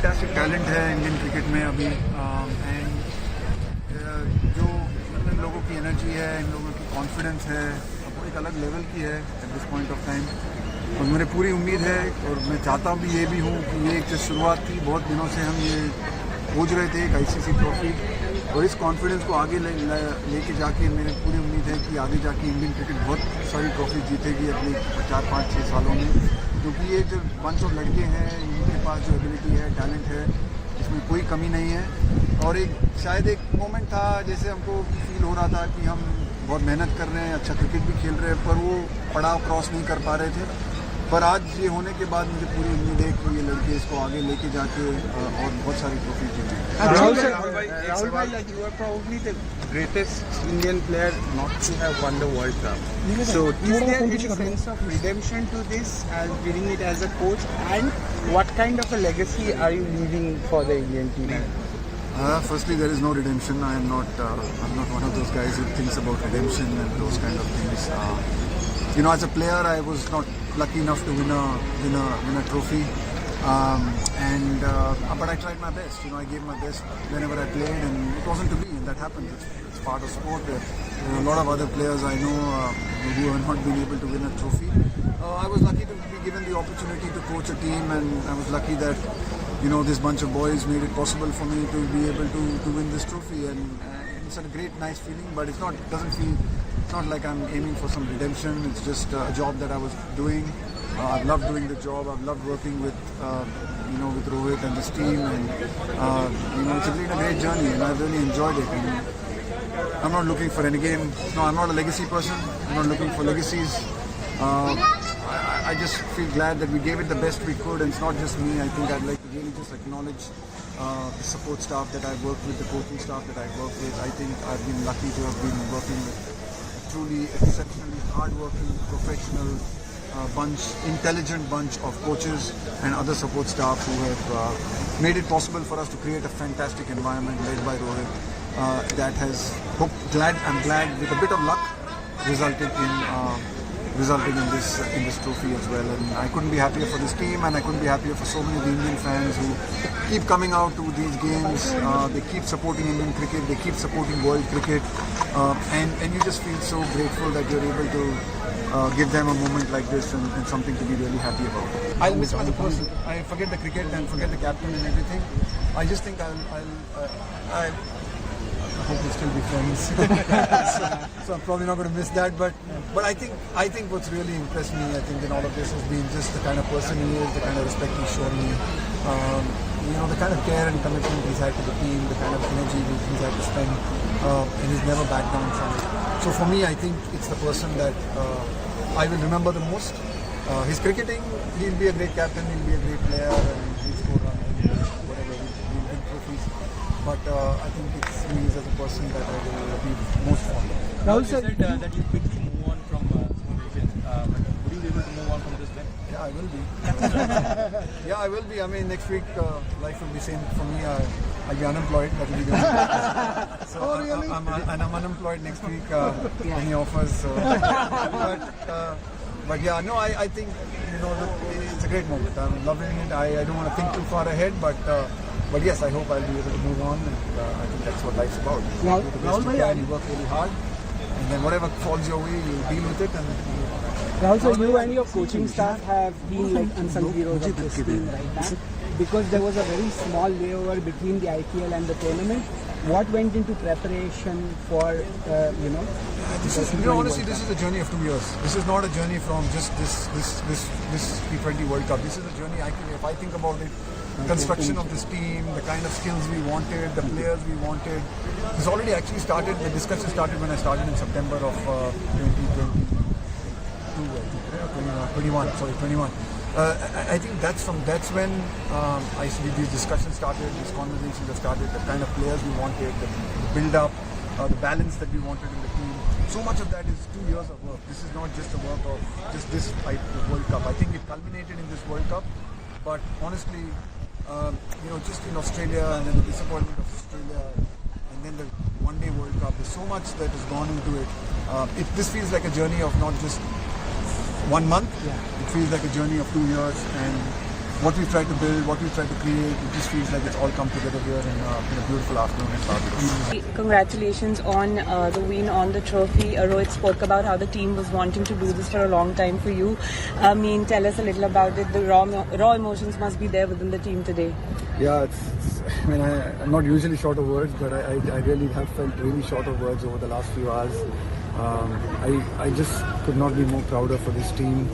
Fantastic talent है Indian cricket में अभी एंड जो लोगों की एनर्जी है, इन लोगों की कॉन्फिडेंस है, वो एक अलग लेवल की है at this point of time. और मुझे पूरी उम्मीद है और मैं चाहता भी ये भी हूँ कि ये एक जो शुरुआत थी, बहुत दिनों से हम ये खोज रहे थे एक ICC ट्रॉफी, और इस कॉन्फिडेंस को आगे लेके जाके मेरी पूरी उम्मीद है कि आगे जाके इंडियन क्रिकेट बहुत सारी ट्रॉफी जीतेगी अपने 4, 5, 6 सालों में, क्योंकि ये जो बंच ऑफ लड़के हैं इनके पास जो एबिलिटी है, टैलेंट है, इसमें कोई कमी नहीं है। और एक शायद एक मोमेंट था जैसे हमको फील हो रहा था कि हम बहुत मेहनत कर रहे हैं, अच्छा क्रिकेट भी खेल रहे हैं, पर वो पड़ाव क्रॉस नहीं कर पा रहे थे। पर आज ये होने के बाद मुझे पूरी उम्मीद है कि ये लड़के इसको आगे लेके जाके और बहुत सारी ट्रॉफी जीतेंगे। Rahul bhai, like you are probably the greatest Indian player not to have won the World Cup. So is there any sense of redemption to this as winning it as a coach, and what kind of a legacy are you leaving for the Indian team? Firstly, there is no redemption. I'm not one of those guys who thinks about redemption and those kind of things. As a player, I was not lucky enough to win a trophy, but I tried my best. I gave my best whenever I played, and it wasn't to be, and that happens. It's part of sport. There are a lot of other players I know who have not been able to win a trophy. I was lucky to be given the opportunity to coach a team, and I was lucky that this bunch of boys made it possible for me to be able to win this trophy, and it's a great, nice feeling. But it's not like I'm aiming for some redemption. It's just a job that I was doing. I've loved doing the job. I've loved working with Rohit and this team, and it's been a great journey, and I've really enjoyed it. And I'm not looking for any game. No, I'm not a legacy person. I'm not looking for legacies. I just feel glad that we gave it the best we could, and it's not just me. I think I'd like to really just acknowledge the support staff that I've worked with, the coaching staff that I've worked with. I think I've been lucky to have been working with a truly exceptionally hard-working, professional bunch, intelligent bunch of coaches and other support staff who have made it possible for us to create a fantastic environment led by Rohit that has, I'm glad, with a bit of luck, resulted in this trophy as well. And I couldn't be happier for this team, and I couldn't be happier for so many of the Indian fans who keep coming out to these games. They keep supporting Indian cricket, they keep supporting world cricket, and you just feel so grateful that you're able to give them a moment like this and something to be really happy about. I'll miss him as a person. I forget the cricket and forget the captain and everything. I just think I hope we'll still be friends. so I'm probably not going to miss that. But I think what's really impressed me, I think, in all of this has been just the kind of person he is, the kind of respect he's shown me, the kind of care and commitment he's had to the team, the kind of energy he's had to spend, and he's never backed down from it. So for me, I think it's the person that I will remember the most. His cricketing, he'll be a great captain, he'll be a great player, and he'll score runs, whatever, he'll win trophies. But I think it's me as a person that I will be most fond of. Rahul said that you quickly move on from some regions. But would you be able to move on from this then? Yeah, I will be. Yeah, I will be. I mean, next week life will be same for me. I'll be unemployed. That will be good. So Oh, really? I'm unemployed next week. Any offers? So. But yeah, no, I think it's a great moment. I'm loving it. I don't want to think too far ahead, but yes, I hope I'll be able to move on, and I think that's what life's about. You do the best you can, you work really hard, and then whatever falls your way, you deal with it. And Rahul, so you and your coaching staff have been like unsung heroes of this team right now, because there was a very small layover between the IPL and the tournament. What went into preparation for This is, honestly, this is a journey of 2 years. This is not a journey from just this T20 World Cup. This is a journey. If I think about it, construction of this team, the kind of skills we wanted, the players we wanted. This already actually started. The discussion started when I started in September of 2021. I think that's when these discussions started, these conversations have started, the kind of players we wanted, the build-up, the balance that we wanted in the team. So much of that is 2 years of work. This is not just a work of just this World Cup. I think it culminated in this World Cup, but honestly, just in Australia, and then the disappointment of Australia, and then the one-day World Cup, there's so much that has gone into it. This feels like a journey of not just 1 month. It feels like a journey of 2 years, and what we've tried to build, what we've tried to create. It just feels like it's all come together here in a beautiful afternoon in Barbados. Congratulations on the win on the trophy. Rohit spoke about how the team was wanting to do this for a long time for you. I mean, tell us a little about it. The raw emotions must be there within the team today. Yeah, I mean, I'm not usually short of words, but I really have felt really short of words over the last few hours. I just could not be more prouder for this team.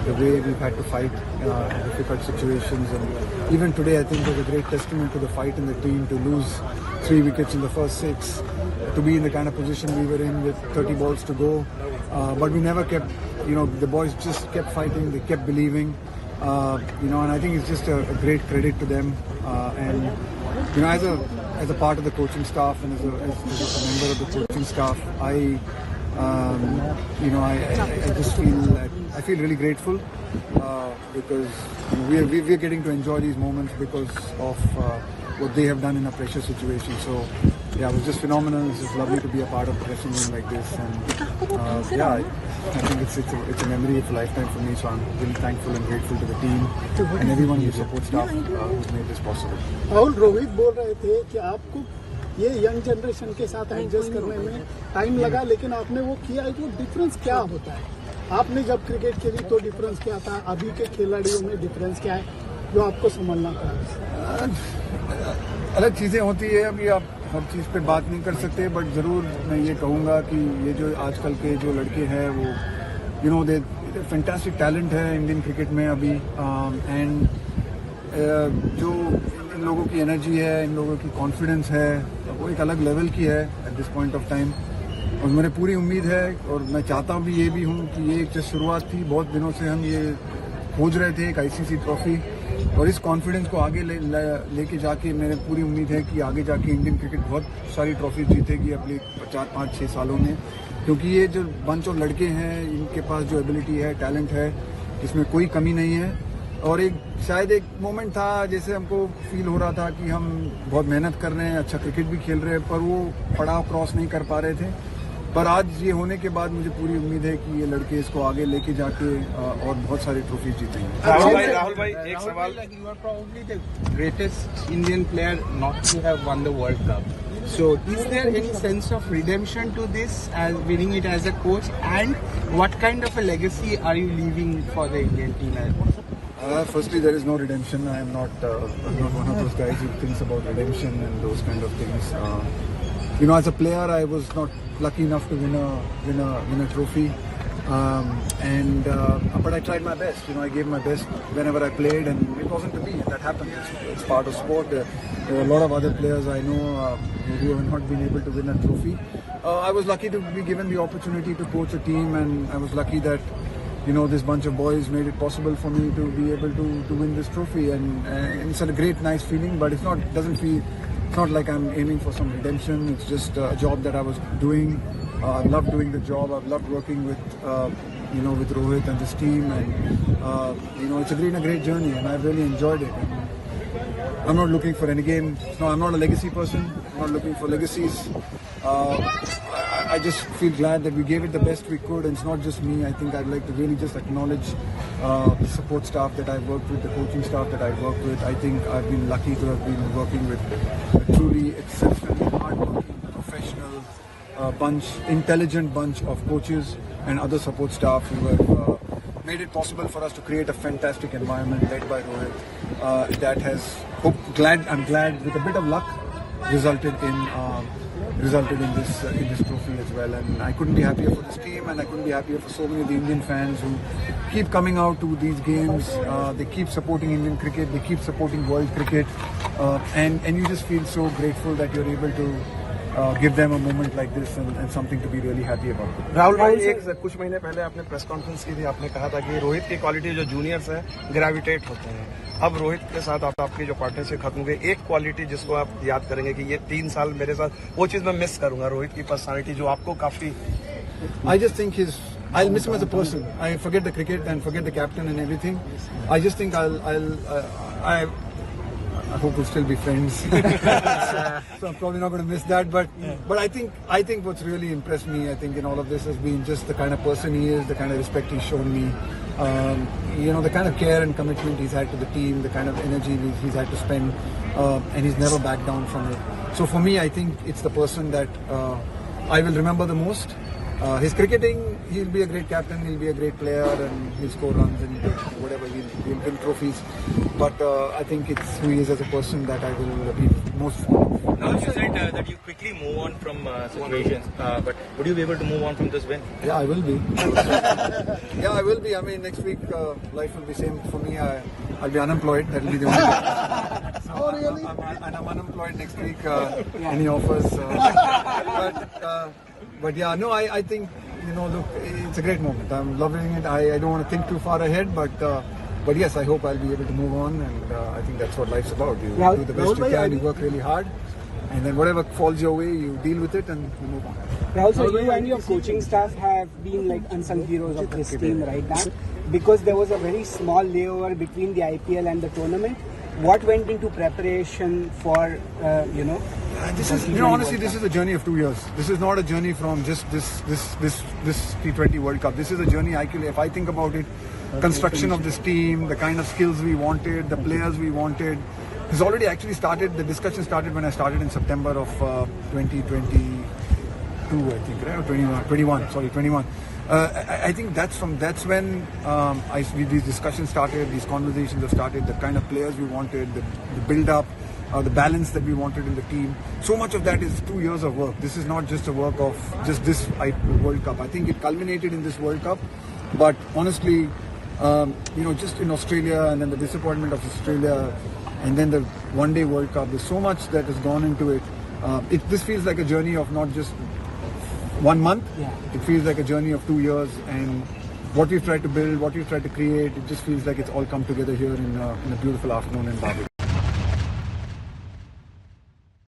The way we've had to fight difficult situations, and even today I think was a great testament to the fight in the team to lose 3 wickets in the first 6, to be in the kind of position we were in with 30 balls to go. But we never kept, the boys just kept fighting, they kept believing. And I think it's just a great credit to them. And as a part of the coaching staff and as a member of the coaching staff, I just feel really grateful because we're getting to enjoy these moments because of what they have done in a pressure situation. So yeah, it was just phenomenal. It's just lovely to be a part of a dressing room like this, and I think it's a memory of a lifetime for me. So I'm really thankful and grateful to the team and everyone who support staff who's made this possible. Rahul, Rohit बोल रहे थे कि आपको ये young generation के साथ adjust करने में टाइम लगा, लेकिन आपने वो किया है। तो डिफरेंस क्या होता है? आपने जब क्रिकेट खेली तो डिफरेंस क्या था, अभी के खिलाड़ियों में डिफरेंस क्या है जो आपको समझना पड़ा? अलग चीज़ें होती है, अभी आप हर चीज़ पे बात नहीं कर सकते, बट ज़रूर मैं ये कहूँगा कि ये जो आजकल के जो लड़के हैं वो दे फैंटास्टिक टैलेंट है इंडियन क्रिकेट में अभी। एंड जो इन लोगों की एनर्जी है, इन लोगों की कॉन्फिडेंस है, वो एक अलग लेवल की है at this point of time. और मुझे पूरी उम्मीद है और मैं चाहता भी ये भी हूँ कि ये एक शुरुआत थी। बहुत दिनों से हम ये खोज रहे थे एक ICC ट्रॉफी, और इस कॉन्फिडेंस को आगे लेके जाके मेरे पूरी उम्मीद है कि आगे जाके इंडियन क्रिकेट बहुत सारी ट्रॉफी जीतेगी अगले 4, 5, 6 सालों में, क्योंकि ये जो बंच ऑफ लड़के हैं इनके पास जो एबिलिटी है, टैलेंट है, इसमें कोई कमी नहीं है। और शायद एक मोमेंट था जैसे हमको फील हो रहा था कि हम बहुत मेहनत कर रहे हैं, अच्छा क्रिकेट भी खेल रहे हैं, पर वो पड़ाव क्रॉस नहीं कर पा रहे थे। पर आज ये होने के बाद मुझे पूरी उम्मीद है कि ये लड़के इसको आगे लेके जाके और बहुत सारी ट्रॉफी जीतेंगे। राहुल भाई एक सवाल, you are probably the greatest Indian player not to have won the World Cup. So is there any sense of redemption to this as winning it as a coach, and what kind of a legacy are you leaving for the Indian team? Firstly, there is no redemption. I am not one of those guys who thinks about redemption and those kind of things. As a player, I was not lucky enough to win a trophy, but I tried my best. I gave my best whenever I played, and it wasn't to be. That happens. It's part of sport. There are a lot of other players I know who have not been able to win a trophy. I was lucky to be given the opportunity to coach a team, and I was lucky that this bunch of boys made it possible for me to be able to win this trophy, and it's a great, nice feeling. But it's not like I'm aiming for some redemption. It's just a job that I was doing. I love doing the job. I've loved working with Rohit and this team, and it's been a great journey, and I've really enjoyed it. And I'm not looking for any game. No, I'm not a legacy person. I'm not looking for legacies. I just feel glad that we gave it the best we could, and it's not just me. I think I'd like to really just acknowledge the support staff that I've worked with, the coaching staff that I've worked with. I think I've been lucky to have been working with a truly exceptionally hard-working, professional bunch, intelligent bunch of coaches and other support staff who have made it possible for us to create a fantastic environment led by Rohit. That has, I'm glad, with a bit of luck, resulted in this trophy as well. And I couldn't be happier for this team, and I couldn't be happier for so many of the Indian fans who keep coming out to these games. They keep supporting Indian cricket, they keep supporting world cricket, and you just feel so grateful that you're able to give them a moment like this and something to be really happy about. Rahul भाई, कुछ महीने पहले आपने press conference की थी, आपने कहा था कि रोहित की क्वालिटी जो जूनियर्स है ग्रेविटेट होते हैं। अब रोहित के साथ आपकी जो पार्टनरशिप खत्म हो गई, एक क्वालिटी जिसको आप याद करेंगे कि ये 3 साल मेरे साथ, वो चीज मैं मिस करूंगा, रोहित की पर्सनालिटी जो आपको काफी। I just think I'll miss him as a person. I forget the cricket and forget the captain and everything. I just think I hope we'll still be friends. So I'm probably not going to miss that. But I think what's really impressed me, I think, in all of this has been just the kind of person he is, the kind of respect he's shown me. The kind of care and commitment he's had to the team, the kind of energy he's had to spend, and he's never backed down from it. So for me, I think it's the person that I will remember the most. His cricketing, he'll be a great captain, he'll be a great player, and he'll score runs and whatever, he'll win trophies. But I think it's who he is as a person that I will be most fond of. Now you said that you quickly move on from situations, but would you be able to move on from this win? Yeah, I will be. Yeah, I will be. I mean, next week life will be same for me. I'll be unemployed. That will be the only thing. So Oh, really? I'm unemployed next week. Any offers? But yeah, no, I think, look, it's a great moment. I'm loving it. I don't want to think too far ahead, but yes, I hope I'll be able to move on, and I think that's what life's about. You do the best you can, you work really hard, and then whatever falls your way, you deal with it and you move on. Rahul, so you and your coaching staff have been like unsung heroes of this team right now, because there was a very small layover between the IPL and the tournament. What went into preparation for, This is, honestly, this is a journey of 2 years. This is not a journey from just this T20 World Cup. This is a journey, actually, if I think about it, construction of this team, the kind of skills we wanted, the players we wanted. It's already actually started, the discussion started when I started in September of 2022, I think, right? Or 21. I think that's when these discussions started, these conversations have started, the kind of players we wanted, the build-up, the balance that we wanted in the team. So much of that is 2 years of work. This is not just a work of just this World Cup. I think it culminated in this World Cup, but honestly, just in Australia, and then the disappointment of Australia, and then the one-day World Cup, there's so much that has gone into it. This feels like a journey of not just 1 month. Yeah. It feels like a journey of 2 years, and what we've tried to build, what we've tried to create, it just feels like it's all come together here in a beautiful afternoon in Bali.